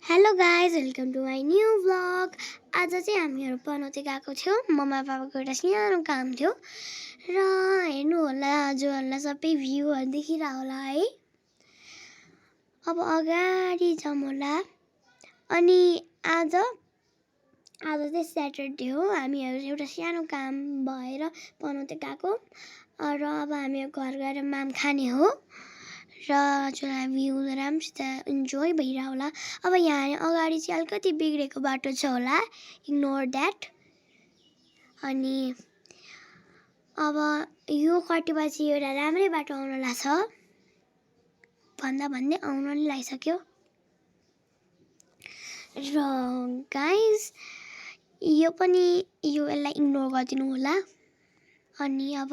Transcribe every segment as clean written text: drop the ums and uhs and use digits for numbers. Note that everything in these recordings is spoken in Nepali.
Hello guys welcome to my new vlog. आज चाहिँ हामीहरू पनौती गएको थियौँ। मम्मा पापाको एउटा सानो काम थियो र हेर्नु होला हजुरहरूलाई सबै भ्यूहरू देखिरह होला है। अब अगाडि जाउँ होला। अनि आज चाहिँ स्याटरडे हो। हामीहरू एउटा सानो काम भएर पनौती गएको र अब हामी घर गएर माम खाने हो र हजुरलाई भ्यू राम्रोसित इन्जोय भइरह होला। अब यहाँ अगाडि चाहिँ अलिकति बिग्रेको बाटो छ होला, इग्नोर द्याट। अनि अब यो कटेपछि एउटा राम्रै बाटो आउन लाग्छ भन्दै आउन नि लागिसक्यो। र गाइज यसलाई इग्नोर गरिदिनु होला। अनि अब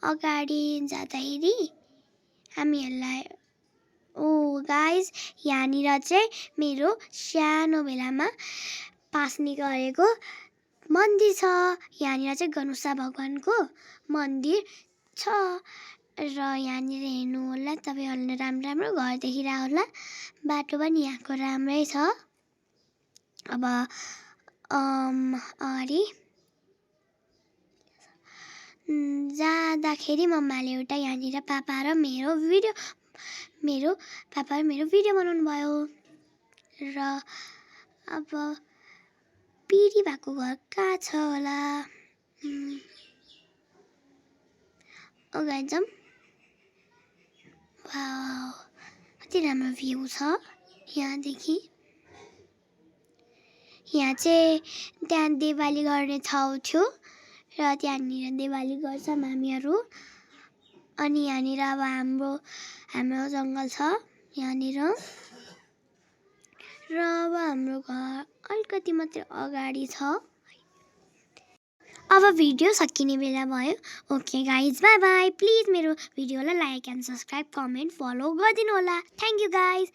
अगाडि जाँदाखेरि हामीहरूलाई गाइज यहाँनिर चाहिँ मेरो सानो बेलामा पास्ने गरेको मन्दिर छ। यहाँनिर चाहिँ गणेश भगवानको मन्दिर छ र यहाँनिर हेर्नु होला। तपाईँहरूले राम्रो घर देखिरह होला। बाटो पनि यहाँको राम्रै छ। अब अगाडि जाँदाखेरि मम्माले एउटा यहाँनिर पापा र मेरो भिडियो बनाउनु भयो। र अब पिडी भएको घर कहाँ छ होला? अगाडि जाउँ। वाउ, कति राम्रो भ्यू छ यहाँदेखि। यहाँ चाहिँ त्यहाँ दिवाली गर्ने ठाउँ थियो र त्यहाँनिर दिवाली गर्छौँ हामीहरू। अनि यहाँनिर अब हाम्रो जङ्गल छ यहाँनिर। र अब हाम्रो घर अलिकति मात्रै अगाडि छ। अब भिडियो सकिने बेला भयो। Okay guys, bye bye. Please मेरो भिडियोलाई like and subscribe, comment, follow गरिदिनु होला। Thank you guys.